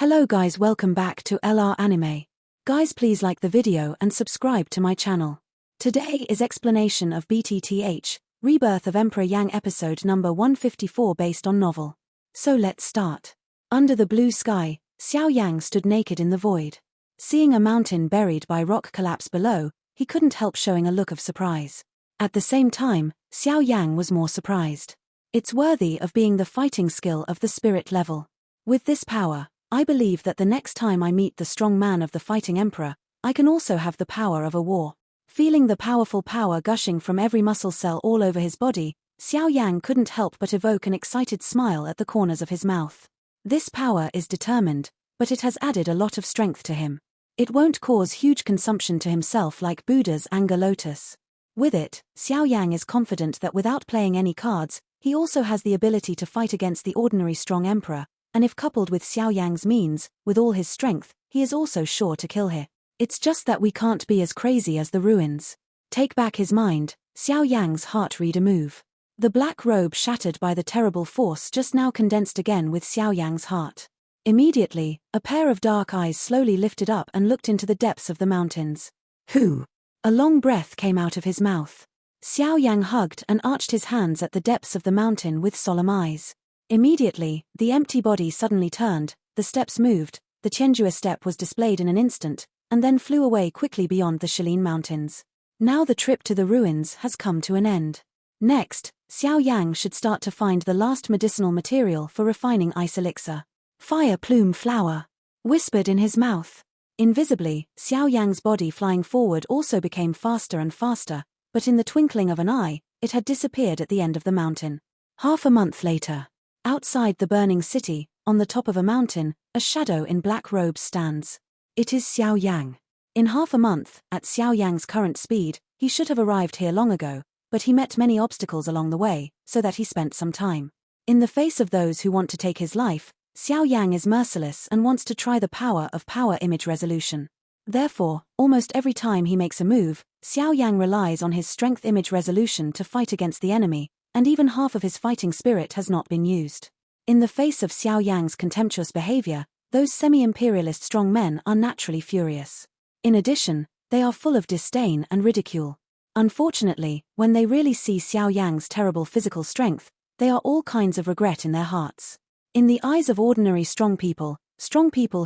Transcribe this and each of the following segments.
Hello guys, welcome back to LR Anime. Guys, please like the video and subscribe to my channel. Today is explanation of BTTH Rebirth of Emperor Yang episode number 154 based on novel. So let's start. Under the blue sky, Xiao Yan stood naked in the void. Seeing a mountain buried by rock collapse below, he couldn't help showing a look of surprise. At the same time, Xiao Yan was more surprised. It's worthy of being the fighting skill of the spirit level. With this power, I believe that the next time I meet the strong man of the fighting emperor, I can also have the power of a war. Feeling the powerful power gushing from every muscle cell all over his body, Xiao Yan couldn't help but evoke an excited smile at the corners of his mouth. This power is determined, but it has added a lot of strength to him. It won't cause huge consumption to himself like Buddha's anger lotus. With it, Xiao Yan is confident that without playing any cards, he also has the ability to fight against the ordinary strong emperor, and if coupled with Xiao Yan's means, with all his strength, he is also sure to kill her. It's just that we can't be as crazy as the ruins. Take back his mind, Xiao Yan's heart read a move. The black robe shattered by the terrible force just now condensed again with Xiao Yan's heart. Immediately, a pair of dark eyes slowly lifted up and looked into the depths of the mountains. Who? A long breath came out of his mouth. Xiao Yan hugged and arched his hands at the depths of the mountain with solemn eyes. Immediately, the empty body suddenly turned, the steps moved, the Tianjua step was displayed in an instant, and then flew away quickly beyond the Shilin Mountains. Now the trip to the ruins has come to an end. Next, Xiao Yan should start to find the last medicinal material for refining ice elixir. Fire plume flower whispered in his mouth. Invisibly, Xiao Yan's body flying forward also became faster and faster, but in the twinkling of an eye, it had disappeared at the end of the mountain. Half a month later. Outside the burning city, on the top of a mountain, a shadow in black robes stands. It is Xiao Yan. In half a month, at Xiao Yan's current speed, he should have arrived here long ago, but he met many obstacles along the way, so that he spent some time. In the face of those who want to take his life, Xiao Yan is merciless and wants to try the power of power image resolution. Therefore, almost every time he makes a move, Xiao Yan relies on his strength image resolution to fight against the enemy, and even half of his fighting spirit has not been used. In the face of Xiao Yan's contemptuous behavior, those semi-imperialist strong men are naturally furious. In addition, they are full of disdain and ridicule. Unfortunately, when they really see Xiao Yan's terrible physical strength, they are all kinds of regret in their hearts. In the eyes of ordinary strong people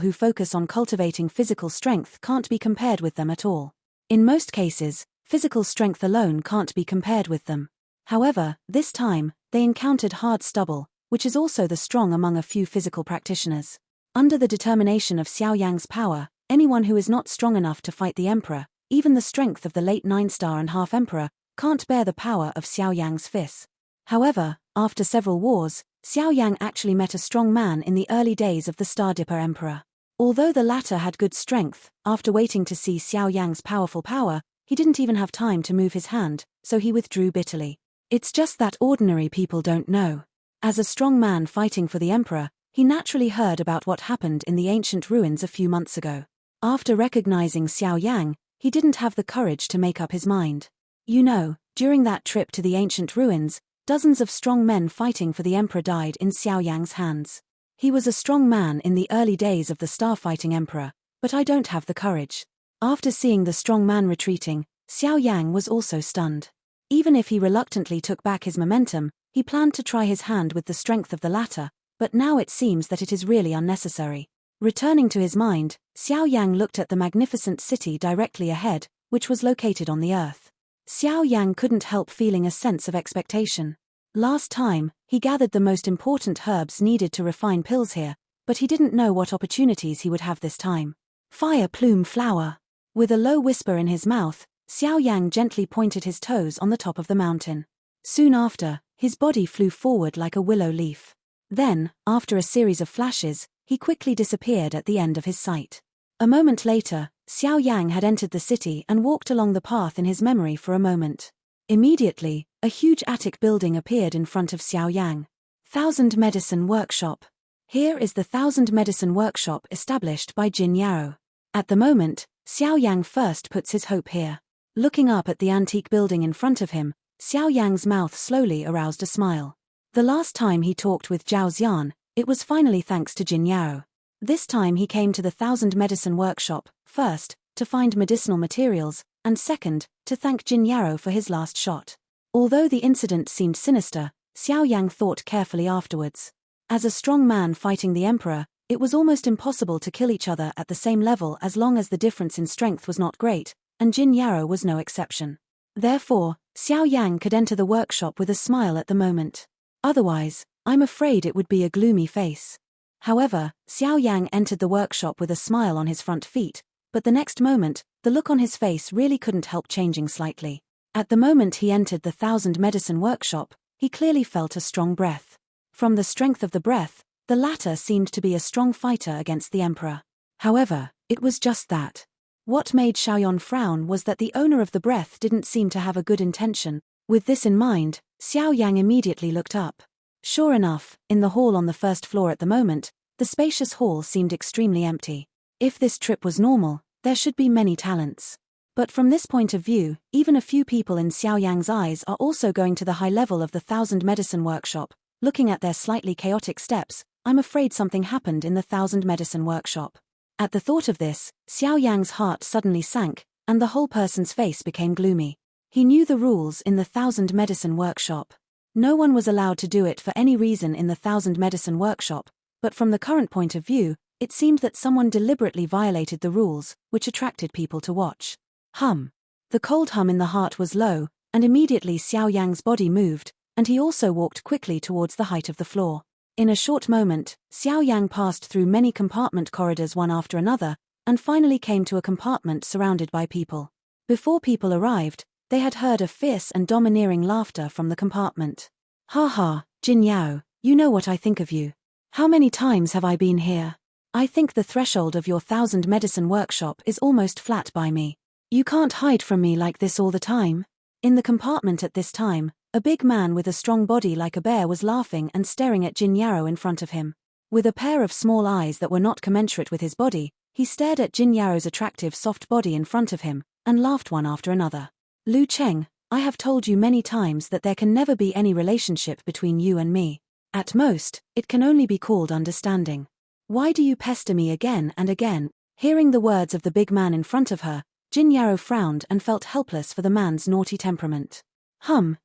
who focus on cultivating physical strength can't be compared with them at all. In most cases, physical strength alone can't be compared with them. However, this time, they encountered hard stubble, which is also the strong among a few physical practitioners. Under the determination of Xiao Yan's power, anyone who is not strong enough to fight the emperor, even the strength of the late 9-star and half emperor, can't bear the power of Xiao Yan's fists. However, after several wars, Xiao Yan actually met a strong man in the early days of the Star Dipper Emperor. Although the latter had good strength, after waiting to see Xiao Yan's powerful power, he didn't even have time to move his hand, so he withdrew bitterly. It's just that ordinary people don't know. As a strong man fighting for the emperor, he naturally heard about what happened in the ancient ruins a few months ago. After recognizing Xiao Yan, he didn't have the courage to make up his mind. You know, during that trip to the ancient ruins, dozens of strong men fighting for the emperor died in Xiao Yan's hands. He was a strong man in the early days of the star-fighting emperor, but I don't have the courage. After seeing the strong man retreating, Xiao Yan was also stunned. Even if he reluctantly took back his momentum, he planned to try his hand with the strength of the latter, but now it seems that it is really unnecessary. Returning to his mind, Xiao Yan looked at the magnificent city directly ahead, which was located on the earth. Xiao Yan couldn't help feeling a sense of expectation. Last time, he gathered the most important herbs needed to refine pills here, but he didn't know what opportunities he would have this time. Fire plume flower. With a low whisper in his mouth, Xiao Yan gently pointed his toes on the top of the mountain. Soon after, his body flew forward like a willow leaf. Then, after a series of flashes, he quickly disappeared at the end of his sight. A moment later, Xiao Yan had entered the city and walked along the path in his memory for a moment. Immediately, a huge attic building appeared in front of Xiao Yan. Thousand Medicine Workshop. Here is the Thousand Medicine Workshop established by Jin Yao. At the moment, Xiao Yan first puts his hope here. Looking up at the antique building in front of him, Xiao Yan's mouth slowly aroused a smile. The last time he talked with Zhao Xian, it was finally thanks to Jin Yao. This time he came to the 1,000 Medicine Workshop, first, to find medicinal materials, and second, to thank Jin Yaro for his last shot. Although the incident seemed sinister, Xiao Yang thought carefully afterwards. As a strong man fighting the emperor, it was almost impossible to kill each other at the same level as long as the difference in strength was not great, and Jin Yaro was no exception. Therefore, Xiao Yang could enter the workshop with a smile at the moment. Otherwise, I'm afraid it would be a gloomy face. However, Xiao Yang entered the workshop with a smile on his front feet, but the next moment, the look on his face really couldn't help changing slightly. At the moment he entered the 1,000 Medicine Workshop, he clearly felt a strong breath. From the strength of the breath, the latter seemed to be a strong fighter against the emperor. However, it was just that. What made Xiao Yan frown was that the owner of the breath didn't seem to have a good intention. With this in mind, Xiao Yang immediately looked up. Sure enough, in the hall on the first floor at the moment, the spacious hall seemed extremely empty. If this trip was normal, there should be many talents. But from this point of view, even a few people in Xiao Yang's eyes are also going to the high level of the 1,000 Medicine Workshop. Looking at their slightly chaotic steps, I'm afraid something happened in the 1,000 Medicine Workshop. At the thought of this, Xiao Yang's heart suddenly sank, and the whole person's face became gloomy. He knew the rules in the 1,000 Medicine Workshop. No one was allowed to do it for any reason in the 1,000 Medicine Workshop, but from the current point of view, it seemed that someone deliberately violated the rules, which attracted people to watch. Hum. The cold hum in the heart was low, and immediately Xiao Yang's body moved, and he also walked quickly towards the height of the floor. In a short moment, Xiao Yang passed through many compartment corridors one after another, and finally came to a compartment surrounded by people. Before people arrived, they had heard a fierce and domineering laughter from the compartment. Ha ha, Jin Yao, you know what I think of you. How many times have I been here? I think the threshold of your 1,000 Medicine Workshop is almost flat by me. You can't hide from me like this all the time. In the compartment at this time, a big man with a strong body like a bear was laughing and staring at Jin Yaro in front of him. With a pair of small eyes that were not commensurate with his body, he stared at Jin Yaro's attractive soft body in front of him, and laughed one after another. Lu Cheng, I have told you many times that there can never be any relationship between you and me. At most, it can only be called understanding. Why do you pester me again and again? Hearing the words of the big man in front of her, Jin Yaro frowned and felt helpless for the man's naughty temperament.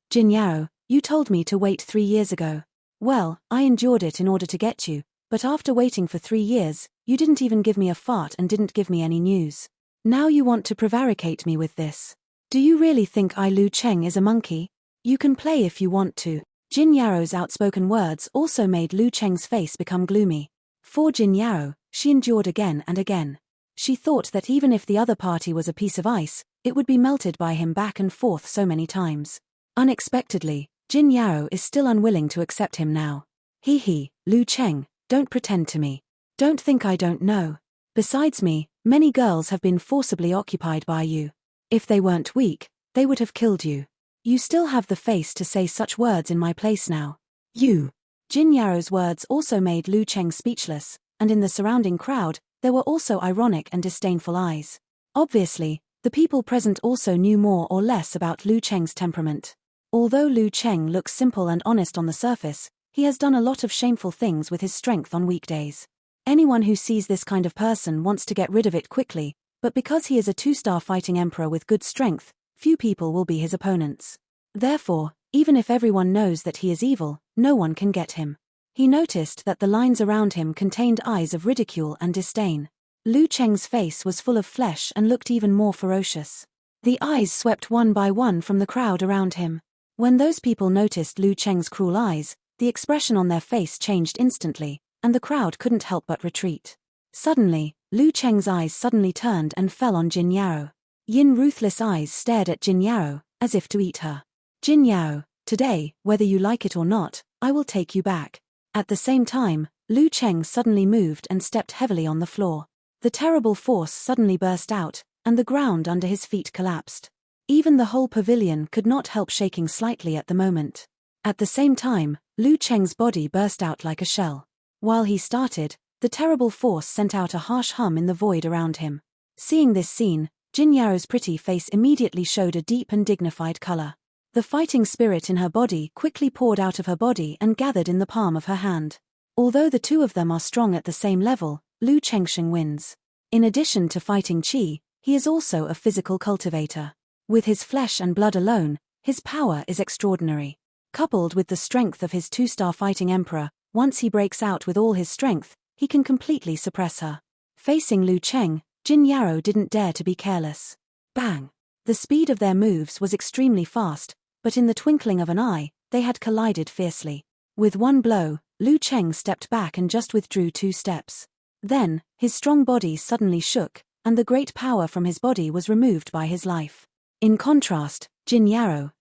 Jin Yaro, you told me to wait 3 years ago. Well, I endured it in order to get you, but after waiting for 3 years, you didn't even give me a fart and didn't give me any news. Now you want to prevaricate me with this. Do you really think Lu Cheng is a monkey? You can play if you want to. Jin Yaro's outspoken words also made Lu Cheng's face become gloomy. For Jin Yaro, she endured again and again. She thought that even if the other party was a piece of ice, it would be melted by him back and forth so many times. Unexpectedly, Jin Yaro is still unwilling to accept him now. He, Lu Cheng, don't pretend to me. Don't think I don't know. Besides me, many girls have been forcibly occupied by you. If they weren't weak, they would have killed you. You still have the face to say such words in my place now. You. Jin Yaro's words also made Lu Cheng speechless, and in the surrounding crowd, there were also ironic and disdainful eyes. Obviously, the people present also knew more or less about Lu Cheng's temperament. Although Lu Cheng looks simple and honest on the surface, he has done a lot of shameful things with his strength on weekdays. Anyone who sees this kind of person wants to get rid of it quickly, but because he is a 2-star fighting emperor with good strength, few people will be his opponents. Therefore, even if everyone knows that he is evil, no one can get him. He noticed that the lines around him contained eyes of ridicule and disdain. Lu Cheng's face was full of flesh and looked even more ferocious. The eyes swept one by one from the crowd around him. When those people noticed Lu Cheng's cruel eyes, the expression on their face changed instantly, and the crowd couldn't help but retreat. Suddenly, Lu Cheng's eyes suddenly turned and fell on Jin Yaro. Yin ruthless eyes stared at Jin Yaro, as if to eat her. Jin Yaro, today, whether you like it or not, I will take you back. At the same time, Lu Cheng suddenly moved and stepped heavily on the floor. The terrible force suddenly burst out, and the ground under his feet collapsed. Even the whole pavilion could not help shaking slightly at the moment. At the same time, Lu Cheng's body burst out like a shell. While he started, the terrible force sent out a harsh hum in the void around him. Seeing this scene, Jin Yaro's pretty face immediately showed a deep and dignified color. The fighting spirit in her body quickly poured out of her body and gathered in the palm of her hand. Although the two of them are strong at the same level, Lu Chengsheng wins. In addition to fighting qi, he is also a physical cultivator. With his flesh and blood alone, his power is extraordinary. Coupled with the strength of his two-star fighting emperor, once he breaks out with all his strength, he can completely suppress her. Facing Lu Cheng, Jin Yaro didn't dare to be careless. Bang! The speed of their moves was extremely fast, but in the twinkling of an eye, they had collided fiercely. With one blow, Lu Cheng stepped back and just withdrew 2 steps. Then, his strong body suddenly shook, and the great power from his body was removed by his life. In contrast, Jin Yaro,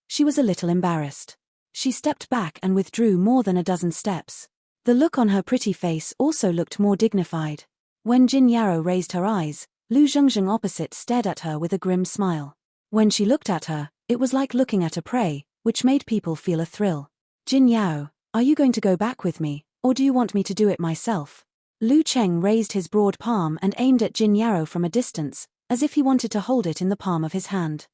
she was a little embarrassed. She stepped back and withdrew more than a dozen steps. The look on her pretty face also looked more dignified. When Jin Yaro raised her eyes, Lu Zhengzheng opposite stared at her with a grim smile. When she looked at her, it was like looking at a prey, which made people feel a thrill. Jin Yao, are you going to go back with me, or do you want me to do it myself? Lu Cheng raised his broad palm and aimed at Jin Yaro from a distance, as if he wanted to hold it in the palm of his hand.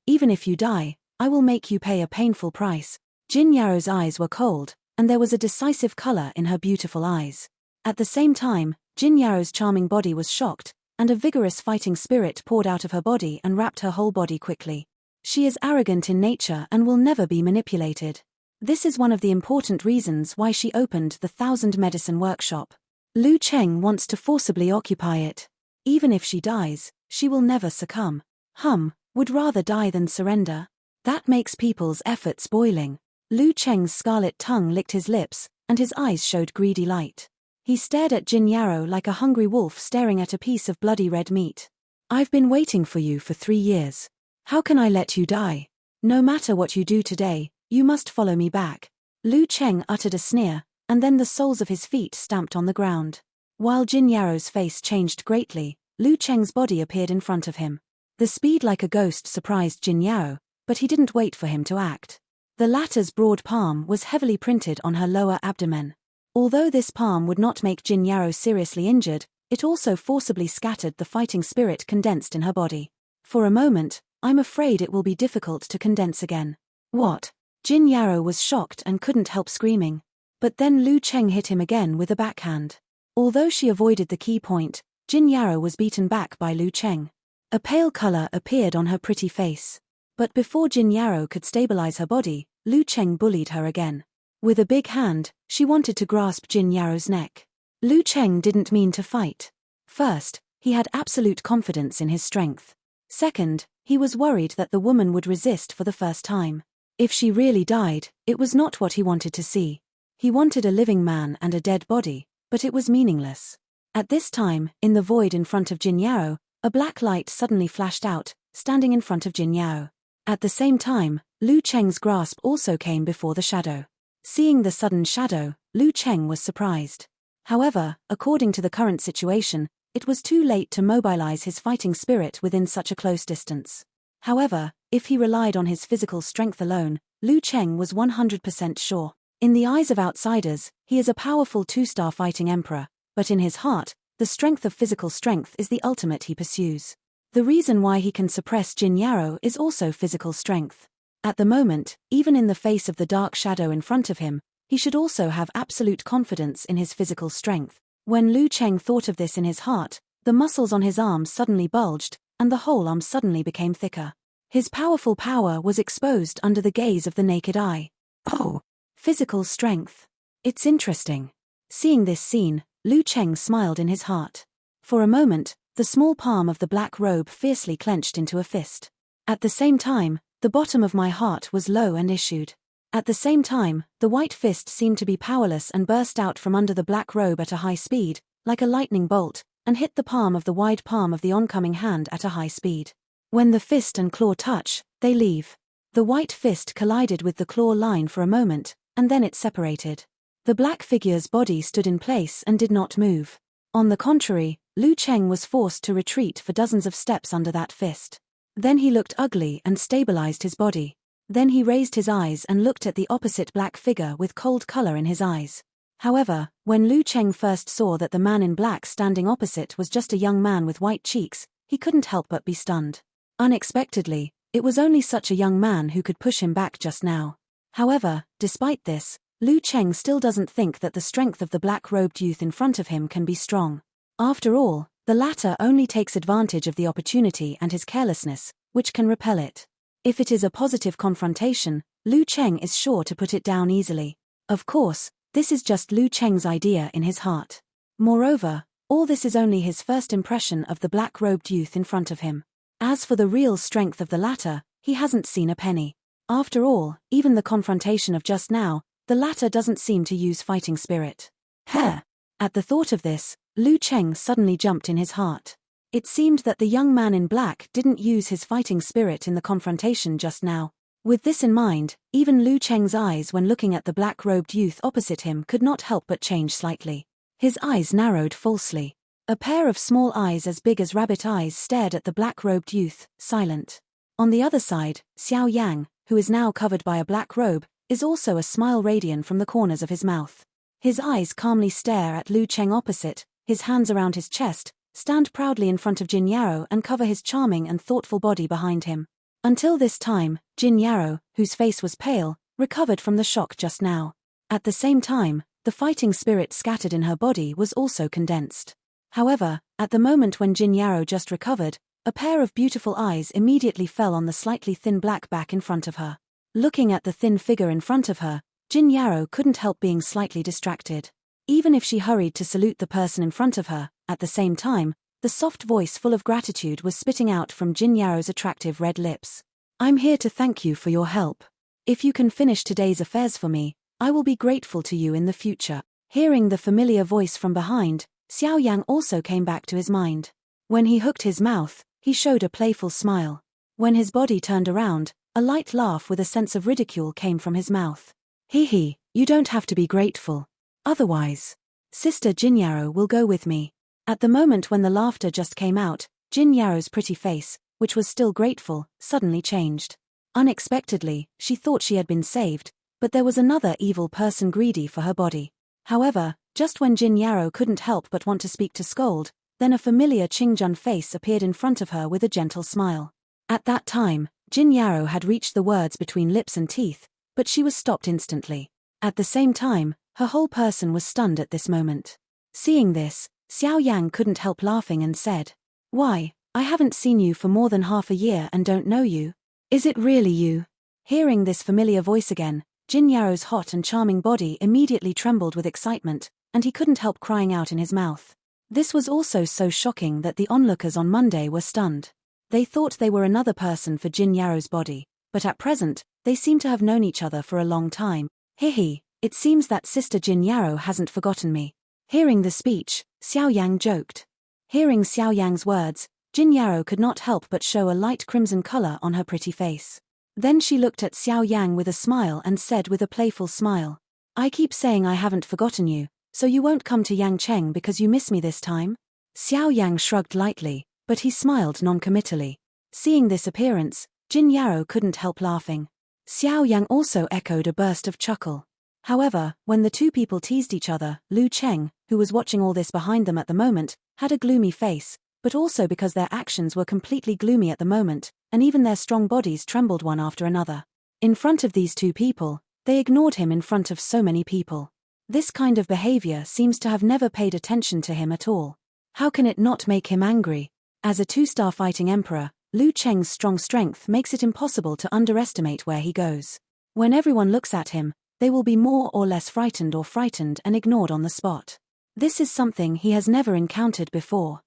Even if you die, I will make you pay a painful price. Jin Yaro's eyes were cold, and there was a decisive color in her beautiful eyes. At the same time, Jin Yaro's charming body was shocked, and a vigorous fighting spirit poured out of her body and wrapped her whole body quickly. She is arrogant in nature and will never be manipulated. This is one of the important reasons why she opened the 1000 Medicine Workshop. Lu Cheng wants to forcibly occupy it. Even if she dies, she will never succumb. Would rather die than surrender. That makes people's efforts boiling. Lu Cheng's scarlet tongue licked his lips, and his eyes showed greedy light. He stared at Jin Yaro like a hungry wolf staring at a piece of bloody red meat. I've been waiting for you for 3 years. How can I let you die? No matter what you do today, you must follow me back. Lu Cheng uttered a sneer, and then the soles of his feet stamped on the ground. While Jin Yaro's face changed greatly, Lu Cheng's body appeared in front of him. The speed like a ghost surprised Jin Yaro, but he didn't wait for him to act. The latter's broad palm was heavily printed on her lower abdomen. Although this palm would not make Jin Yaro seriously injured, it also forcibly scattered the fighting spirit condensed in her body. For a moment, I'm afraid it will be difficult to condense again. What? Jin Yaro was shocked and couldn't help screaming. But then Lu Cheng hit him again with a backhand. Although she avoided the key point, Jin Yaro was beaten back by Lu Cheng. A pale color appeared on her pretty face. But before Jin Yaro could stabilize her body, Lu Cheng bullied her again. With a big hand, she wanted to grasp Jin Yaro's neck. Lu Cheng didn't mean to fight. First, he had absolute confidence in his strength. Second, he was worried that the woman would resist for the first time. If she really died, it was not what he wanted to see. He wanted a living man and a dead body, but it was meaningless. At this time, in the void in front of Jin Yaro, a black light suddenly flashed out, standing in front of Jin Yaro. At the same time, Lu Cheng's grasp also came before the shadow. Seeing the sudden shadow, Lu Cheng was surprised. However, according to the current situation, it was too late to mobilize his fighting spirit within such a close distance. However, if he relied on his physical strength alone, Lu Cheng was 100% sure. In the eyes of outsiders, he is a powerful 2-star fighting emperor, but in his heart, the strength of physical strength is the ultimate he pursues. The reason why he can suppress Jin Yaro is also physical strength. At the moment, even in the face of the dark shadow in front of him, he should also have absolute confidence in his physical strength. When Lu Cheng thought of this in his heart, the muscles on his arms suddenly bulged, and the whole arm suddenly became thicker. His powerful power was exposed under the gaze of the naked eye. Oh! Physical strength. It's interesting. Seeing this scene, Lu Cheng smiled in his heart. For a moment, the small palm of the black robe fiercely clenched into a fist. At the same time, the bottom of my heart was low and issued. At the same time, the white fist seemed to be powerless and burst out from under the black robe at a high speed, like a lightning bolt, and hit the palm of the wide palm of the oncoming hand at a high speed. When the fist and claw touch, they leave. The white fist collided with the claw line for a moment, and then it separated. The black figure's body stood in place and did not move. On the contrary, Lu Cheng was forced to retreat for dozens of steps under that fist. Then he looked ugly and stabilized his body. Then he raised his eyes and looked at the opposite black figure with cold color in his eyes. However, when Lu Cheng first saw that the man in black standing opposite was just a young man with white cheeks, he couldn't help but be stunned. Unexpectedly, it was only such a young man who could push him back just now. However, despite this, Lu Cheng still doesn't think that the strength of the black-robed youth in front of him can be strong. After all, the latter only takes advantage of the opportunity and his carelessness, which can repel it. If it is a positive confrontation, Lu Cheng is sure to put it down easily. Of course, this is just Lu Cheng's idea in his heart. Moreover, all this is only his first impression of the black-robed youth in front of him. As for the real strength of the latter, he hasn't seen a penny. After all, even the confrontation of just now, the latter doesn't seem to use fighting spirit. Heh! At the thought of this, Lu Cheng suddenly jumped in his heart. It seemed that the young man in black didn't use his fighting spirit in the confrontation just now. With this in mind, even Lu Cheng's eyes when looking at the black-robed youth opposite him could not help but change slightly. His eyes narrowed falsely. A pair of small eyes as big as rabbit eyes stared at the black-robed youth, silent. On the other side, Xiao Yan, who is now covered by a black robe, is also a smile radiant from the corners of his mouth. His eyes calmly stare at Lu Cheng opposite, his hands around his chest, stand proudly in front of Jin Yarrow and cover his charming and thoughtful body behind him. Until this time, Jin Yarrow, whose face was pale, recovered from the shock just now. At the same time, the fighting spirit scattered in her body was also condensed. However, at the moment when Jin Yarrow just recovered, a pair of beautiful eyes immediately fell on the slightly thin black back in front of her. Looking at the thin figure in front of her, Jin Yarrow couldn't help being slightly distracted. Even if she hurried to salute the person in front of her, at the same time, the soft voice full of gratitude was spitting out from Jin Yarrow's attractive red lips. "I'm here to thank you for your help. If you can finish today's affairs for me, I will be grateful to you in the future." Hearing the familiar voice from behind, Xiao Yan also came back to his mind. When he hooked his mouth, he showed a playful smile. When his body turned around, a light laugh with a sense of ridicule came from his mouth. "Hee, you don't have to be grateful. Otherwise, Sister Jin Yarrow will go with me." At the moment when the laughter just came out, Jin Yarrow's pretty face, which was still grateful, suddenly changed. Unexpectedly, she thought she had been saved, but there was another evil person greedy for her body. However, just when Jin Yarrow couldn't help but want to speak to scold, then a familiar Qingjun face appeared in front of her with a gentle smile. At that time, Jin Yarrow had reached the words between lips and teeth, but she was stopped instantly. At the same time, her whole person was stunned at this moment. Seeing this, Xiao Yan couldn't help laughing and said, "Why, I haven't seen you for more than half a year and don't know you. Is it really you?" Hearing this familiar voice again, Jin Yarrow's hot and charming body immediately trembled with excitement, and he couldn't help crying out in his mouth. This was also so shocking that the onlookers on Monday were stunned. They thought they were another person for Jin Yarrow's body, but at present, they seem to have known each other for a long time. "Hehe, it seems that Sister Jin Yarrow hasn't forgotten me." Hearing the speech, Xiao Yang joked. Hearing Xiao Yang's words, Jin Yarrow could not help but show a light crimson color on her pretty face. Then she looked at Xiao Yang with a smile and said with a playful smile, "I keep saying I haven't forgotten you, so you won't come to Yang Cheng because you miss me this time?" Xiao Yang shrugged lightly, but he smiled non-committally. Seeing this appearance, Jin Yarrow couldn't help laughing. Xiao Yang also echoed a burst of chuckle. However, when the two people teased each other, Lu Cheng, who was watching all this behind them at the moment, had a gloomy face, but also because their actions were completely gloomy at the moment, and even their strong bodies trembled one after another. In front of these two people, they ignored him in front of so many people. This kind of behavior seems to have never paid attention to him at all. How can it not make him angry? As a two-star fighting emperor, Lu Cheng's strong strength makes it impossible to underestimate where he goes. When everyone looks at him, they will be more or less frightened and ignored on the spot. This is something he has never encountered before.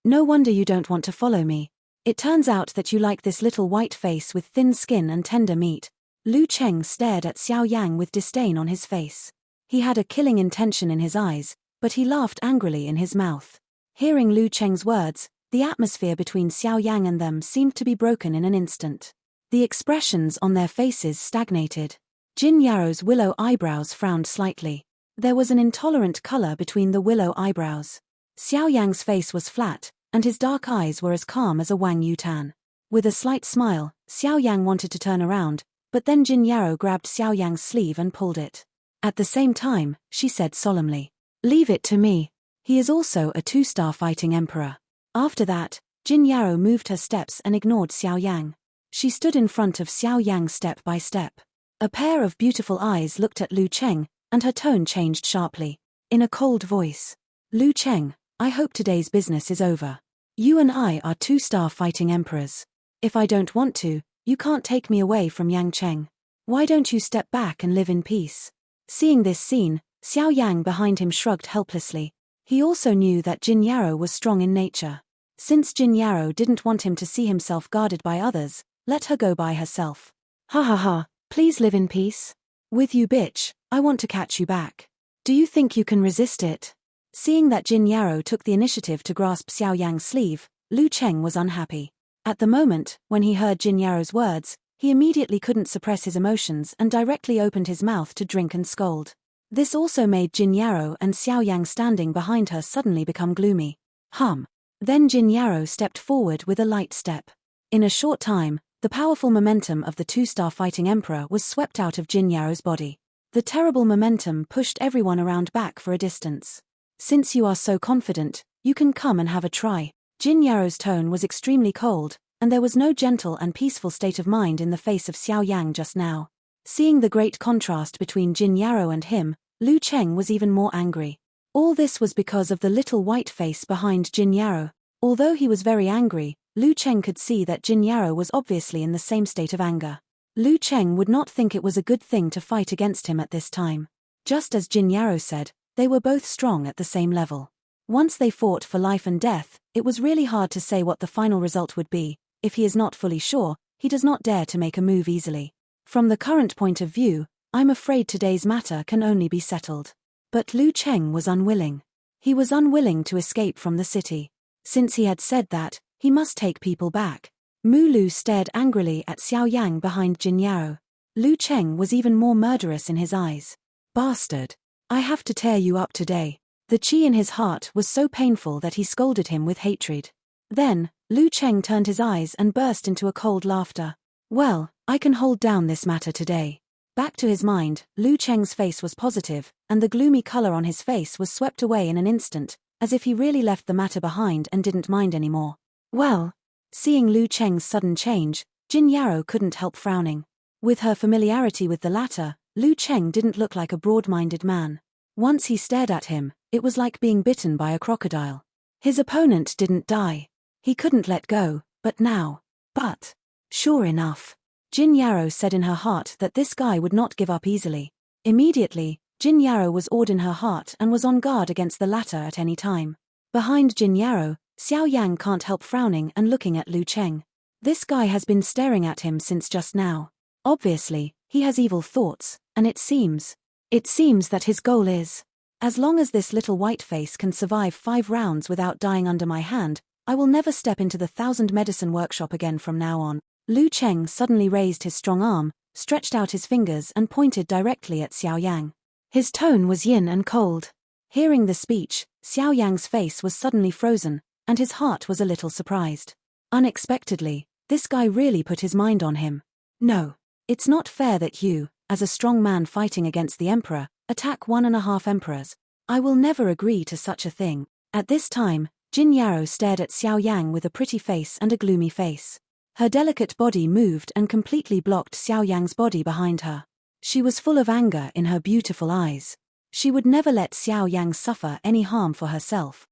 No wonder you don't want to follow me. It turns out that you like this little white face with thin skin and tender meat. Lu Cheng stared at Xiao Yang with disdain on his face. He had a killing intention in his eyes, but he laughed angrily in his mouth. Hearing Lu Cheng's words, the atmosphere between Xiao Yang and them seemed to be broken in an instant. The expressions on their faces stagnated. Jin Yarrow's willow eyebrows frowned slightly. There was an intolerant color between the willow eyebrows. Xiao Yang's face was flat, and his dark eyes were as calm as a Wang Yutan. With a slight smile, Xiao Yang wanted to turn around, but then Jin Yarrow grabbed Xiao Yang's sleeve and pulled it. At the same time, she said solemnly, "Leave it to me. He is also a two-star fighting emperor." After that, Jin Yarrow moved her steps and ignored Xiao Yang. She stood in front of Xiao Yang step by step. A pair of beautiful eyes looked at Lu Cheng, and her tone changed sharply. In a cold voice. Lu Cheng, I hope today's business is over. You and I are two-star fighting emperors. If I don't want to, you can't take me away from Yang Cheng. Why don't you step back and live in peace? Seeing this scene, Xiao Yang behind him shrugged helplessly. He also knew that Jin Yarrow was strong in nature. Since Jin Yarrow didn't want him to see himself guarded by others, let her go by herself. Ha ha ha, please live in peace. With you bitch, I want to catch you back. Do you think you can resist it? Seeing that Jin Yarrow took the initiative to grasp Xiao Yang's sleeve, Lu Cheng was unhappy. At the moment, when he heard Jin Yarrow's words, he immediately couldn't suppress his emotions and directly opened his mouth to drink and scold. This also made Jin Yarrow and Xiao Yang standing behind her suddenly become gloomy. Then Jin Yarrow stepped forward with a light step. In a short time, the powerful momentum of the two-star fighting emperor was swept out of Jin Yarrow's body. The terrible momentum pushed everyone around back for a distance. Since you are so confident, you can come and have a try. Jin Yarrow's tone was extremely cold, and there was no gentle and peaceful state of mind in the face of Xiao Yang just now. Seeing the great contrast between Jin Yarrow and him, Lu Cheng was even more angry. All this was because of the little white face behind Jin Yarrow. Although he was very angry, Lu Cheng could see that Jin Yarrow was obviously in the same state of anger. Lu Cheng would not think it was a good thing to fight against him at this time. Just as Jin Yarrow said, they were both strong at the same level. Once they fought for life and death, it was really hard to say what the final result would be. If he is not fully sure, he does not dare to make a move easily. From the current point of view, I'm afraid today's matter can only be settled. But Lu Cheng was unwilling. He was unwilling to escape from the city. Since he had said that, he must take people back. Mu Lu stared angrily at Xiao Yang behind Jin Yarrow. Lu Cheng was even more murderous in his eyes. Bastard. I have to tear you up today. The chi in his heart was so painful that he scolded him with hatred. Then, Lu Cheng turned his eyes and burst into a cold laughter. Well, I can hold down this matter today. Back to his mind, Lu Cheng's face was positive, and the gloomy color on his face was swept away in an instant, as if he really left the matter behind and didn't mind anymore. Well, seeing Lu Cheng's sudden change, Jin Yarrow couldn't help frowning. With her familiarity with the latter, Lu Cheng didn't look like a broad-minded man. Once he stared at him, it was like being bitten by a crocodile. His opponent didn't die. He couldn't let go, but now. But, sure enough, Jin Yarrow said in her heart that this guy would not give up easily. Immediately, Jin Yarrow was awed in her heart and was on guard against the latter at any time. Behind Jin Yarrow, Xiao Yang can't help frowning and looking at Lu Cheng. This guy has been staring at him since just now. Obviously, he has evil thoughts, and it seems that his goal is, as long as this little white face can survive 5 rounds without dying under my hand, I will never step into the 1000 medicine workshop again from now on. Lu Cheng suddenly raised his strong arm, stretched out his fingers and pointed directly at Xiao Yang. His tone was yin and cold. Hearing the speech, Xiao Yang's face was suddenly frozen, and his heart was a little surprised. Unexpectedly, this guy really put his mind on him. No, it's not fair that you, as a strong man fighting against the emperor, attack 1.5 emperors. I will never agree to such a thing. At this time, Jin Yarrow stared at Xiao Yang with a pretty face and a gloomy face. Her delicate body moved and completely blocked Xiao Yang's body behind her. She was full of anger in her beautiful eyes. She would never let Xiao Yang suffer any harm for herself.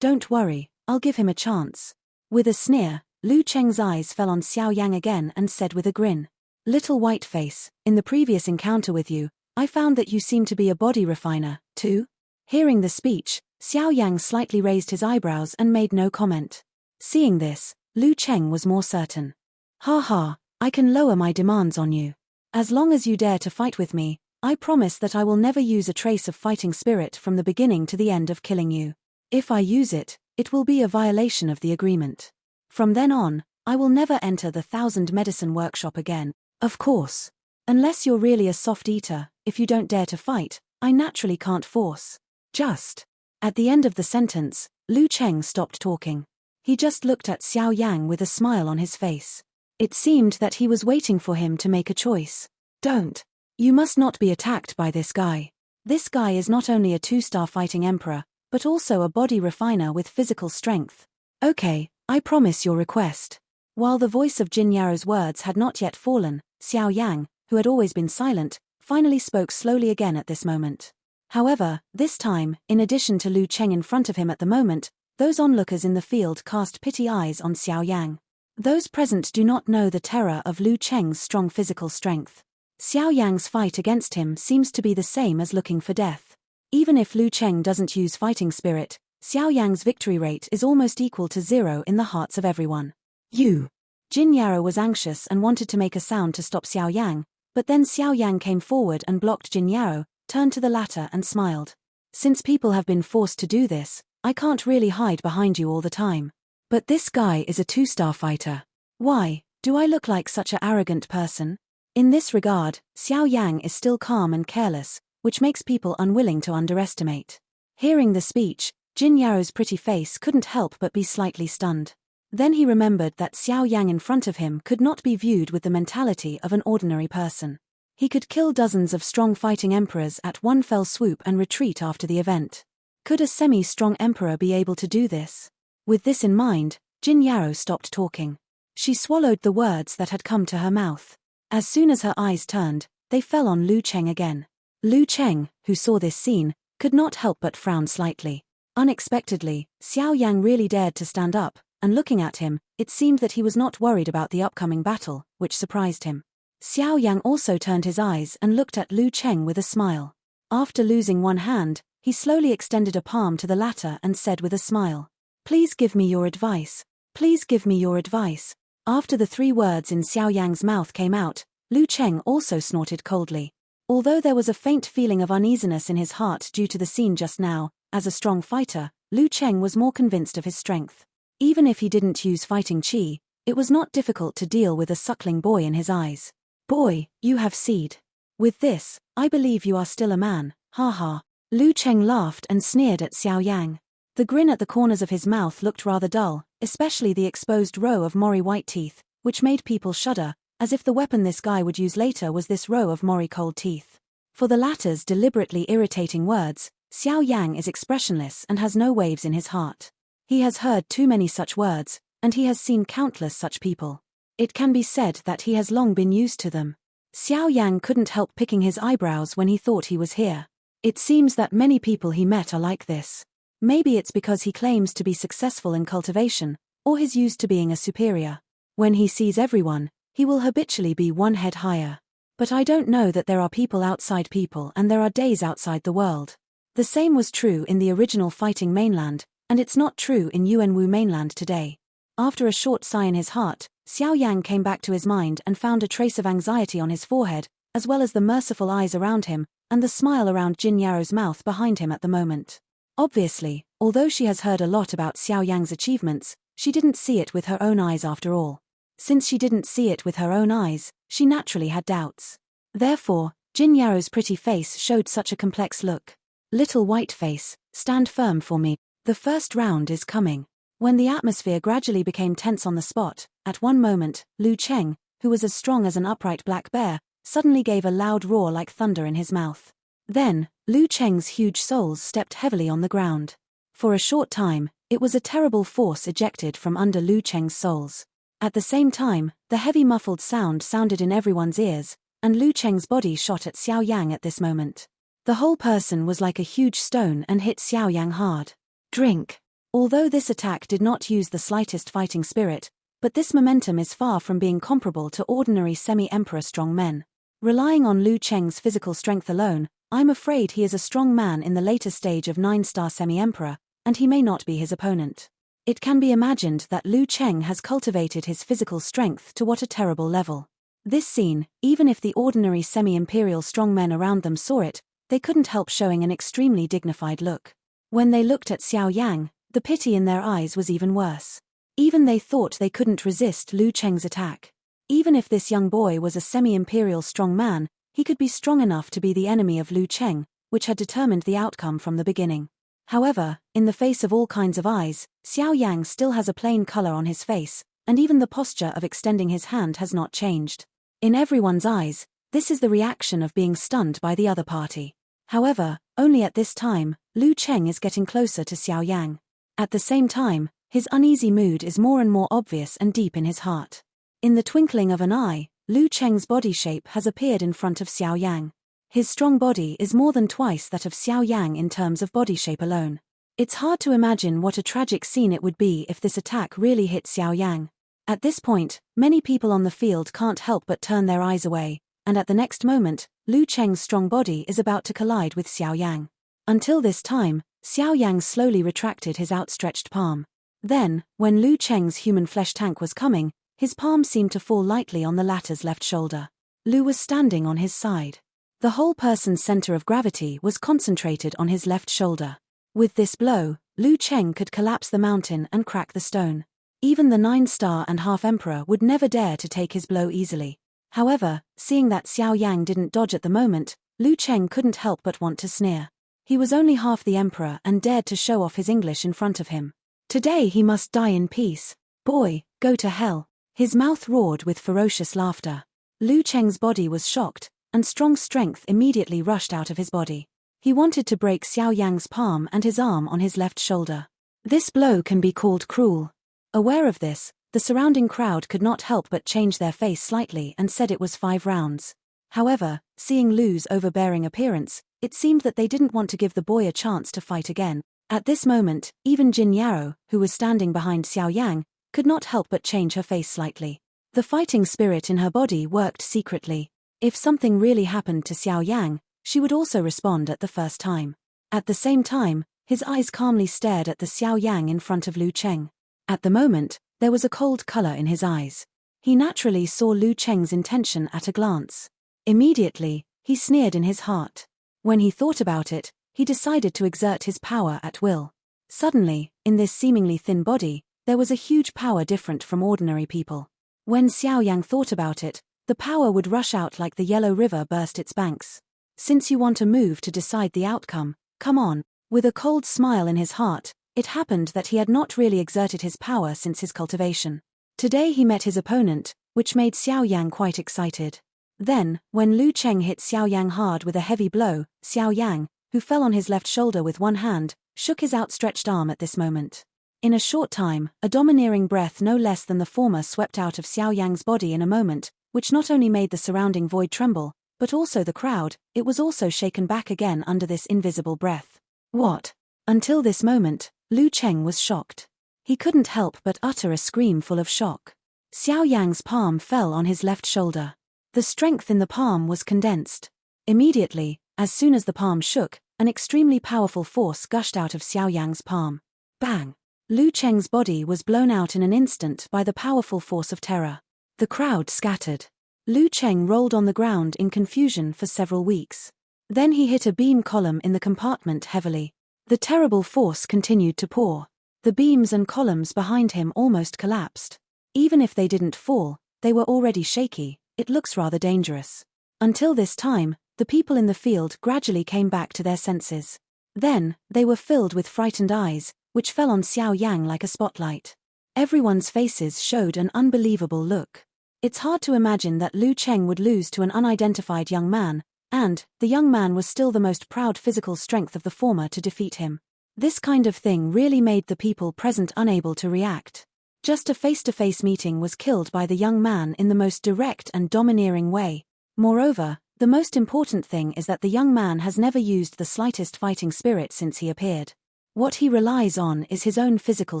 Don't worry, I'll give him a chance. With a sneer, Lu Cheng's eyes fell on Xiao Yang again and said with a grin. Little white face, in the previous encounter with you, I found that you seem to be a body refiner, too? Hearing the speech, Xiao Yang slightly raised his eyebrows and made no comment. Seeing this, Lu Cheng was more certain. I can lower my demands on you. As long as you dare to fight with me, I promise that I will never use a trace of fighting spirit from the beginning to the end of killing you. If I use it, it will be a violation of the agreement. From then on, I will never enter the 1000 medicine workshop again. Of course. Unless you're really a soft eater, if you don't dare to fight, I naturally can't force. Just. At the end of the sentence, Lu Cheng stopped talking. He just looked at Xiao Yang with a smile on his face. It seemed that he was waiting for him to make a choice. Don't. You must not be attacked by this guy. This guy is not only a 2-star fighting emperor, but also a body refiner with physical strength. Okay, I promise your request. While the voice of Jin Yarrow's words had not yet fallen, Xiao Yang, who had always been silent, finally spoke slowly again at this moment. However, this time, in addition to Lu Cheng in front of him at the moment, those onlookers in the field cast pity eyes on Xiao Yang. Those present do not know the terror of Lu Cheng's strong physical strength. Xiao Yang's fight against him seems to be the same as looking for death. Even if Lu Cheng doesn't use fighting spirit, Xiao Yang's victory rate is almost equal to 0 in the hearts of everyone. Jin Yarrow was anxious and wanted to make a sound to stop Xiao Yang, but then Xiao Yang came forward and blocked Jin Yarrow, turned to the latter and smiled. Since people have been forced to do this, I can't really hide behind you all the time. But this guy is a 2-star fighter. Why, do I look like such an arrogant person? In this regard, Xiao Yang is still calm and careless, which makes people unwilling to underestimate. Hearing the speech, Jin Yarrow's pretty face couldn't help but be slightly stunned. Then he remembered that Xiao Yang in front of him could not be viewed with the mentality of an ordinary person. He could kill dozens of strong fighting emperors at one fell swoop and retreat after the event. Could a semi-strong emperor be able to do this? With this in mind, Jin Yarrow stopped talking. She swallowed the words that had come to her mouth. As soon as her eyes turned, they fell on Lu Cheng again. Lu Cheng, who saw this scene, could not help but frown slightly. Unexpectedly, Xiao Yang really dared to stand up, and looking at him, it seemed that he was not worried about the upcoming battle, which surprised him. Xiao Yang also turned his eyes and looked at Lu Cheng with a smile. After losing one hand, he slowly extended a palm to the latter and said with a smile, "Please give me your advice. Please give me your advice." After the 3 words in Xiao Yang's mouth came out, Lu Cheng also snorted coldly. Although there was a faint feeling of uneasiness in his heart due to the scene just now, as a strong fighter, Lu Cheng was more convinced of his strength. Even if he didn't use fighting chi, it was not difficult to deal with a suckling boy in his eyes. "Boy, you have seed. With this, I believe you are still a man, ha ha." Lu Cheng laughed and sneered at Xiao Yang. The grin at the corners of his mouth looked rather dull, especially the exposed row of Mori white teeth, which made people shudder, as if the weapon this guy would use later was this row of Mori cold teeth. For the latter's deliberately irritating words, Xiao Yang is expressionless and has no waves in his heart. He has heard too many such words, and he has seen countless such people. It can be said that he has long been used to them. Xiao Yang couldn't help picking his eyebrows when he thought he was here. It seems that many people he met are like this. Maybe it's because he claims to be successful in cultivation, or he's used to being a superior. When he sees everyone, he will habitually be one head higher. But I don't know that there are people outside people and there are days outside the world. The same was true in the original fighting mainland, and it's not true in Yuanwu mainland today. After a short sigh in his heart, Xiao Yang came back to his mind and found a trace of anxiety on his forehead, as well as the merciful eyes around him, and the smile around Jin Yarrow's mouth behind him at the moment. Obviously, although she has heard a lot about Xiao Yang's achievements, she didn't see it with her own eyes after all. Since she didn't see it with her own eyes, she naturally had doubts. Therefore, Jin Yarrow's pretty face showed such a complex look. "Little white face, stand firm for me. The first round is coming." When the atmosphere gradually became tense on the spot, at one moment, Lu Cheng, who was as strong as an upright black bear, suddenly gave a loud roar like thunder in his mouth. Then, Lu Cheng's huge soles stepped heavily on the ground. For a short time, it was a terrible force ejected from under Lu Cheng's soles. At the same time, the heavy muffled sound sounded in everyone's ears, and Lu Cheng's body shot at Xiao Yang at this moment. The whole person was like a huge stone and hit Xiao Yang hard. Drink. Although this attack did not use the slightest fighting spirit, but this momentum is far from being comparable to ordinary semi-emperor strong men. Relying on Lu Cheng's physical strength alone, I'm afraid he is a strong man in the later stage of 9-star semi-emperor, and he may not be his opponent. It can be imagined that Lu Cheng has cultivated his physical strength to what a terrible level. This scene, even if the ordinary semi-imperial strongmen around them saw it, they couldn't help showing an extremely dignified look. When they looked at Xiao Yang, the pity in their eyes was even worse. Even they thought they couldn't resist Lu Cheng's attack. Even if this young boy was a semi-imperial strong man, he could be strong enough to be the enemy of Lu Cheng, which had determined the outcome from the beginning. However, in the face of all kinds of eyes, Xiao Yang still has a plain color on his face, and even the posture of extending his hand has not changed. In everyone's eyes, this is the reaction of being stunned by the other party. However, only at this time, Lu Cheng is getting closer to Xiao Yang. At the same time, his uneasy mood is more and more obvious and deep in his heart. In the twinkling of an eye, Lu Cheng's body shape has appeared in front of Xiao Yang. His strong body is more than twice that of Xiao Yang in terms of body shape alone. It's hard to imagine what a tragic scene it would be if this attack really hit Xiao Yang. At this point, many people on the field can't help but turn their eyes away, and at the next moment, Lu Cheng's strong body is about to collide with Xiao Yang. Until this time, Xiao Yang slowly retracted his outstretched palm. Then, when Lu Cheng's human flesh tank was coming, his palm seemed to fall lightly on the latter's left shoulder. Lu was standing on his side. The whole person's center of gravity was concentrated on his left shoulder. With this blow, Lu Cheng could collapse the mountain and crack the stone. Even the 9-star and half emperor would never dare to take his blow easily. However, seeing that Xiao Yang didn't dodge at the moment, Lu Cheng couldn't help but want to sneer. He was only half the emperor and dared to show off his English in front of him. Today he must die in peace. Boy, go to hell. His mouth roared with ferocious laughter. Lu Cheng's body was shocked, and strong strength immediately rushed out of his body. He wanted to break Xiao Yang's palm and his arm on his left shoulder. This blow can be called cruel. Aware of this, the surrounding crowd could not help but change their face slightly and said it was 5 rounds. However, seeing Lu's overbearing appearance, it seemed that they didn't want to give the boy a chance to fight again. At this moment, even Jin Yaro, who was standing behind Xiao Yang, could not help but change her face slightly. The fighting spirit in her body worked secretly. If something really happened to Xiao Yang, she would also respond at the first time. At the same time, his eyes calmly stared at the Xiao Yang in front of Lu Cheng. At the moment, there was a cold color in his eyes. He naturally saw Lu Cheng's intention at a glance. Immediately, he sneered in his heart. When he thought about it, he decided to exert his power at will. Suddenly, in this seemingly thin body, there was a huge power different from ordinary people. When Xiao Yang thought about it, the power would rush out like the yellow river burst its banks. Since you want a move to decide the outcome, come on. With a cold smile in his heart, it happened that he had not really exerted his power since his cultivation. Today he met his opponent, which made Xiao Yang quite excited. Then, when Lu Cheng hit Xiao Yang hard with a heavy blow, Xiao Yang, who fell on his left shoulder with one hand, shook his outstretched arm at this moment. In a short time, a domineering breath no less than the former swept out of Xiao Yang's body in a moment, which not only made the surrounding void tremble, but also the crowd. It was also shaken back again under this invisible breath. What? Until this moment, Lu Cheng was shocked. He couldn't help but utter a scream full of shock. Xiao Yang's palm fell on his left shoulder. The strength in the palm was condensed. Immediately, as soon as the palm shook, an extremely powerful force gushed out of Xiao Yang's palm. Bang! Lu Cheng's body was blown out in an instant by the powerful force of terror. The crowd scattered. Lu Cheng rolled on the ground in confusion for several weeks. Then he hit a beam column in the compartment heavily. The terrible force continued to pour. The beams and columns behind him almost collapsed. Even if they didn't fall, they were already shaky. It looks rather dangerous. Until this time, the people in the field gradually came back to their senses. Then, they were filled with frightened eyes, which fell on Xiao Yang like a spotlight. Everyone's faces showed an unbelievable look. It's hard to imagine that Lu Cheng would lose to an unidentified young man, and the young man was still the most proud physical strength of the former to defeat him. This kind of thing really made the people present unable to react. Just a face-to-face meeting was killed by the young man in the most direct and domineering way. Moreover, the most important thing is that the young man has never used the slightest fighting spirit since he appeared. What he relies on is his own physical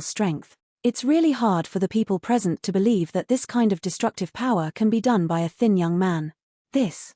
strength. It's really hard for the people present to believe that this kind of destructive power can be done by a thin young man. This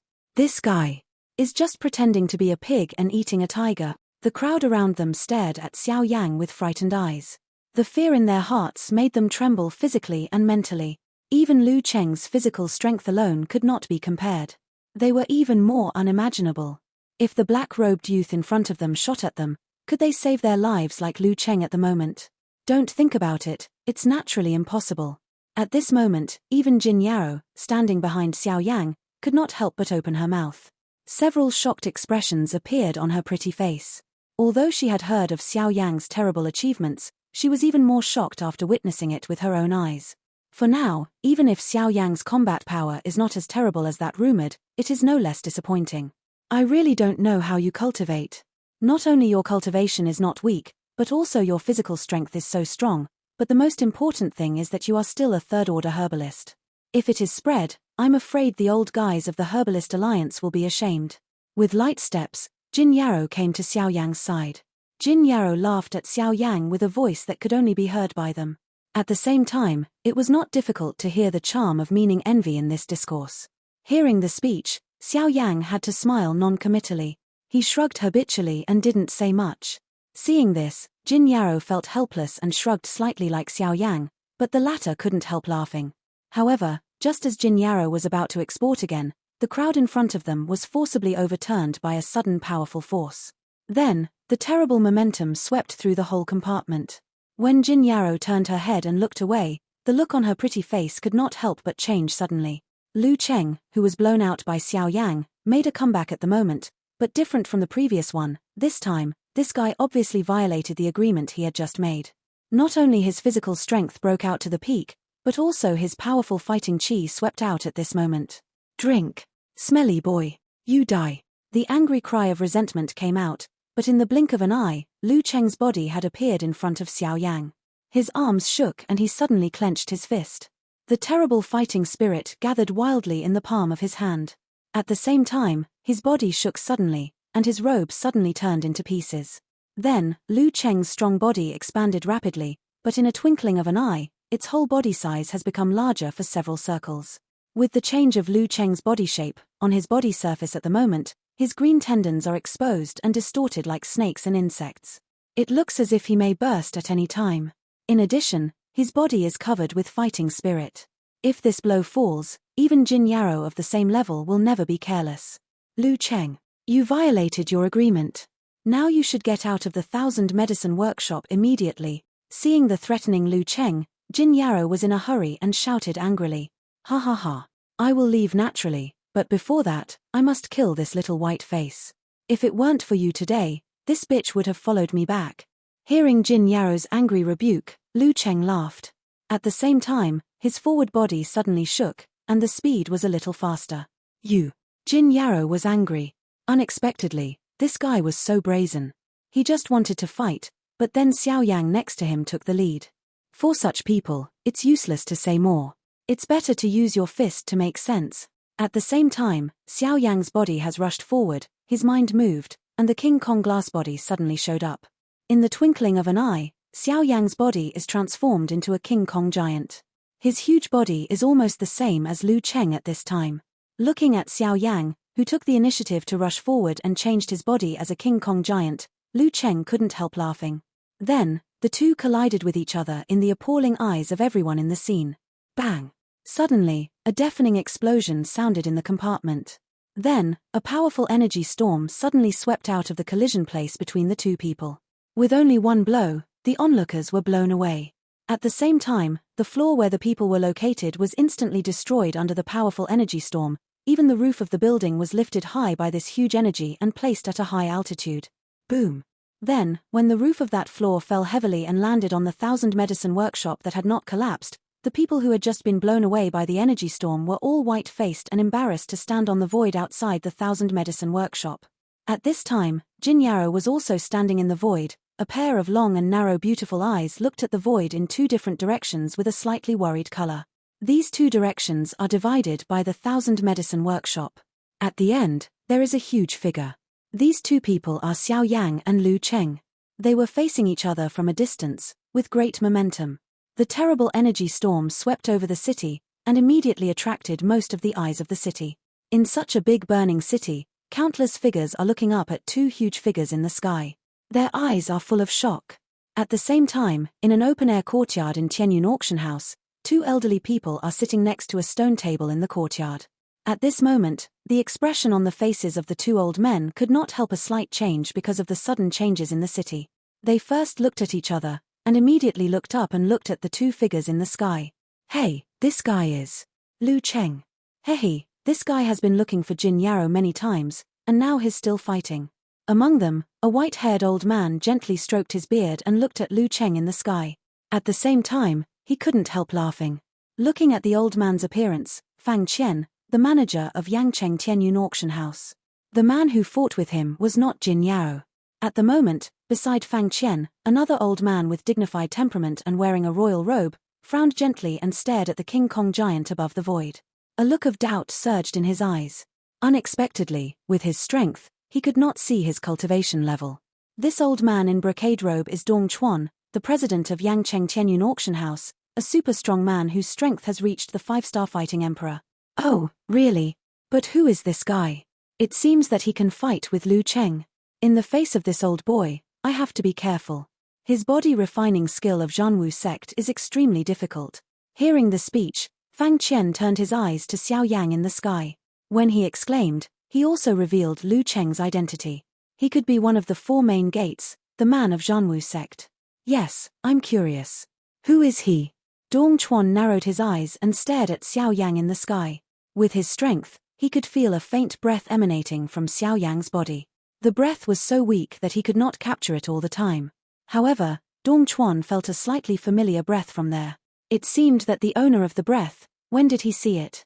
guy is just pretending to be a pig and eating a tiger. The crowd around them stared at Xiao Yang with frightened eyes. The fear in their hearts made them tremble physically and mentally. Even Lu Cheng's physical strength alone could not be compared. They were even more unimaginable. If the black-robed youth in front of them shot at them, could they save their lives like Lu Cheng at the moment? Don't think about it, it's naturally impossible. At this moment, even Jin Yaro, standing behind Xiao Yang, could not help but open her mouth. Several shocked expressions appeared on her pretty face. Although she had heard of Xiao Yang's terrible achievements, she was even more shocked after witnessing it with her own eyes. For now, even if Xiao Yang's combat power is not as terrible as that rumored, it is no less disappointing. I really don't know how you cultivate. Not only your cultivation is not weak, but also your physical strength is so strong, but the most important thing is that you are still a third-order herbalist. If it is spread, I'm afraid the old guys of the Herbalist Alliance will be ashamed. With light steps, Jin Yarrow came to Xiao Yang's side. Jin Yarrow laughed at Xiao Yang with a voice that could only be heard by them. At the same time, it was not difficult to hear the charm of meaning envy in this discourse. Hearing the speech, Xiao Yang had to smile non-committally. He shrugged habitually and didn't say much. Seeing this, Jin Yarrow felt helpless and shrugged slightly like Xiao Yang, but the latter couldn't help laughing. However, just as Jin Yarrow was about to export again, the crowd in front of them was forcibly overturned by a sudden powerful force. Then, the terrible momentum swept through the whole compartment. When Jin Yarrow turned her head and looked away, the look on her pretty face could not help but change suddenly. Lu Cheng, who was blown out by Xiao Yang, made a comeback at the moment, but different from the previous one. This time, this guy obviously violated the agreement he had just made. Not only his physical strength broke out to the peak, but also his powerful fighting chi swept out at this moment. Drink. Smelly boy. You die. The angry cry of resentment came out, but in the blink of an eye, Lu Cheng's body had appeared in front of Xiao Yang. His arms shook and he suddenly clenched his fist. The terrible fighting spirit gathered wildly in the palm of his hand. At the same time, his body shook suddenly, and his robe suddenly turned into pieces. Then, Lu Cheng's strong body expanded rapidly, but in a twinkling of an eye, its whole body size has become larger for several circles. With the change of Lu Cheng's body shape, on his body surface at the moment, his green tendons are exposed and distorted like snakes and insects. It looks as if he may burst at any time. In addition, his body is covered with fighting spirit. If this blow falls, even Jin Yarrow of the same level will never be careless. Lu Cheng, you violated your agreement. Now you should get out of the 1000 Medicine Workshop immediately. Seeing the threatening Lu Cheng, Jin Yarrow was in a hurry and shouted angrily. Ha ha ha. I will leave naturally, but before that, I must kill this little white face. If it weren't for you today, this bitch would have followed me back. Hearing Jin Yarrow's angry rebuke, Lu Cheng laughed. At the same time, his forward body suddenly shook, and the speed was a little faster. You. Jin Yarrow was angry. Unexpectedly, this guy was so brazen. He just wanted to fight, but then Xiao Yang next to him took the lead. For such people, it's useless to say more. It's better to use your fist to make sense. At the same time, Xiao Yang's body has rushed forward, his mind moved, and the King Kong glass body suddenly showed up. In the twinkling of an eye, Xiao Yang's body is transformed into a King Kong giant. His huge body is almost the same as Lu Cheng at this time. Looking at Xiao Yang, who took the initiative to rush forward and changed his body as a King Kong giant, Lu Cheng couldn't help laughing. Then, the two collided with each other in the appalling eyes of everyone in the scene. Bang! Suddenly, a deafening explosion sounded in the compartment. Then, a powerful energy storm suddenly swept out of the collision place between the two people. With only one blow, the onlookers were blown away. At the same time, the floor where the people were located was instantly destroyed under the powerful energy storm. Even the roof of the building was lifted high by this huge energy and placed at a high altitude. Boom! Then, when the roof of that floor fell heavily and landed on the 1000 Medicine Workshop that had not collapsed, the people who had just been blown away by the energy storm were all white-faced and embarrassed to stand on the void outside the 1000 Medicine Workshop. At this time, Jin Yarrow was also standing in the void. A pair of long and narrow beautiful eyes looked at the void in two different directions with a slightly worried color. These two directions are divided by the 1000 Medicine Workshop. At the end, there is a huge figure. These two people are Xiao Yang and Lu Cheng. They were facing each other from a distance, with great momentum. The terrible energy storm swept over the city, and immediately attracted most of the eyes of the city. In such a big burning city, countless figures are looking up at two huge figures in the sky. Their eyes are full of shock. At the same time, in an open-air courtyard in Tianyun Auction House, two elderly people are sitting next to a stone table in the courtyard. At this moment, the expression on the faces of the two old men could not help a slight change because of the sudden changes in the city. They first looked at each other, and immediately looked up and looked at the two figures in the sky. Hey, this guy is Lu Cheng. Hey, this guy has been looking for Jin Yarrow many times, and now he's still fighting. Among them, a white-haired old man gently stroked his beard and looked at Lu Cheng in the sky. At the same time, he couldn't help laughing. Looking at the old man's appearance, Fang Qian, the manager of Yangcheng Tianyun Auction House. The man who fought with him was not Jin Yarrow. At the moment, beside Fang Qian, another old man with dignified temperament and wearing a royal robe, frowned gently and stared at the King Kong giant above the void. A look of doubt surged in his eyes. Unexpectedly, with his strength, he could not see his cultivation level. This old man in brocade robe is Dong Chuan, the president of Yangcheng Tianyun Auction House, a super strong man whose strength has reached the 5-star fighting emperor. Oh, really? But who is this guy? It seems that he can fight with Lu Cheng. In the face of this old boy, I have to be careful. His body refining skill of Zhanwu sect is extremely difficult. Hearing the speech, Fang Qian turned his eyes to Xiao Yang in the sky. When he exclaimed, he also revealed Lu Cheng's identity. He could be one of the 4 main gates, the man of Zhanwu sect. Yes, I'm curious. Who is he? Dong Chuan narrowed his eyes and stared at Xiao Yang in the sky. With his strength, he could feel a faint breath emanating from Xiao Yang's body. The breath was so weak that he could not capture it all the time. However, Dong Chuan felt a slightly familiar breath from there. It seemed that the owner of the breath, when did he see it?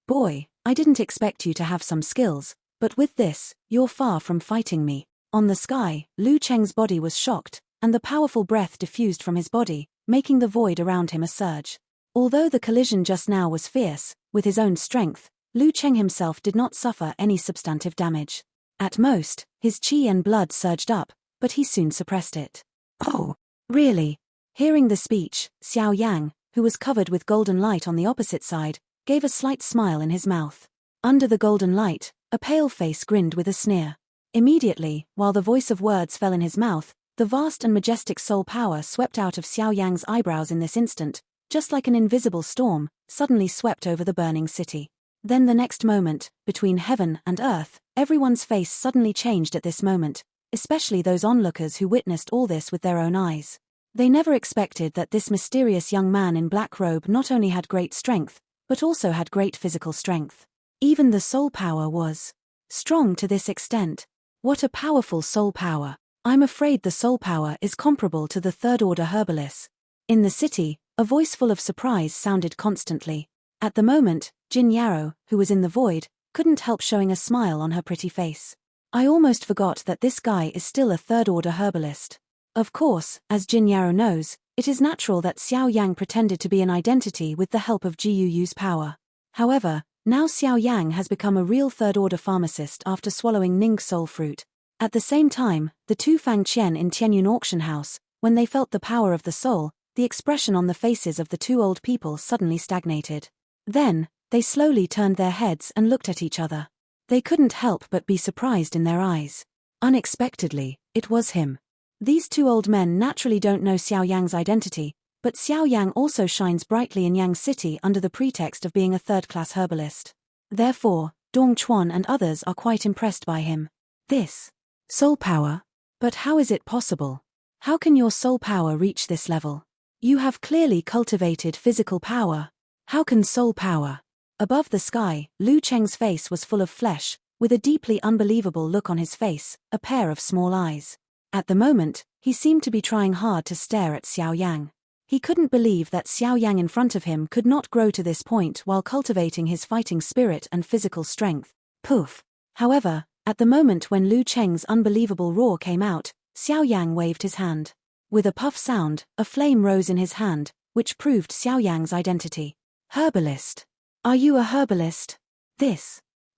Boy, I didn't expect you to have some skills, but with this, you're far from fighting me. On the sky, Lu Cheng's body was shocked, and the powerful breath diffused from his body, making the void around him a surge. Although the collision just now was fierce, with his own strength, Lu Cheng himself did not suffer any substantive damage. At most, his qi and blood surged up, but he soon suppressed it. Oh, really? Hearing the speech, Xiao Yang, who was covered with golden light on the opposite side, gave a slight smile in his mouth. Under the golden light, a pale face grinned with a sneer. Immediately, while the voice of words fell in his mouth, the vast and majestic soul power swept out of Xiao Yang's eyebrows in this instant, just like an invisible storm, suddenly swept over the burning city. Then the next moment, between heaven and earth, everyone's face suddenly changed at this moment, especially those onlookers who witnessed all this with their own eyes. They never expected that this mysterious young man in black robe not only had great strength, but also had great physical strength. Even the soul power was strong to this extent. What a powerful soul power. I'm afraid the soul power is comparable to the third-order herbalist. In the city, a voice full of surprise sounded constantly. At the moment, Jin Yarrow, who was in the void, couldn't help showing a smile on her pretty face. I almost forgot that this guy is still a third-order herbalist. Of course, as Jin Yarrow knows, it is natural that Xiao Yang pretended to be an identity with the help of Jiuyu's power. However, now Xiao Yang has become a real third-order pharmacist after swallowing Ning soul fruit. At the same time, the 2 Fang Qian in Tianyun Auction House, when they felt the power of the soul, the expression on the faces of the 2 old people suddenly stagnated. Then, they slowly turned their heads and looked at each other. They couldn't help but be surprised in their eyes. Unexpectedly, it was him. These 2 old men naturally don't know Xiao Yang's identity, but Xiao Yang also shines brightly in Yang City under the pretext of being a third-class herbalist. Therefore, Dong Chuan and others are quite impressed by him. This soul power? But how is it possible? How can your soul power reach this level? You have clearly cultivated physical power. How can soul power? Above the sky, Lu Cheng's face was full of flesh, with a deeply unbelievable look on his face, a pair of small eyes. At the moment, he seemed to be trying hard to stare at Xiao Yang. He couldn't believe that Xiao Yang in front of him could not grow to this point while cultivating his fighting spirit and physical strength. Poof! However, at the moment when Lu Cheng's unbelievable roar came out, Xiao Yang waved his hand. With a puff sound, a flame rose in his hand, which proved Xiao Yang's identity. Herbalist. Are you a herbalist?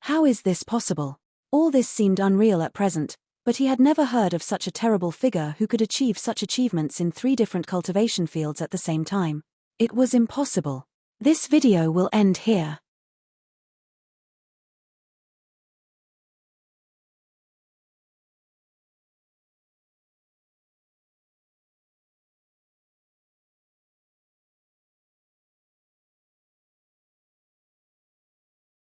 How is this possible? All this seemed unreal at present, but he had never heard of such a terrible figure who could achieve such achievements in 3 different cultivation fields at the same time. It was impossible. This video will end here.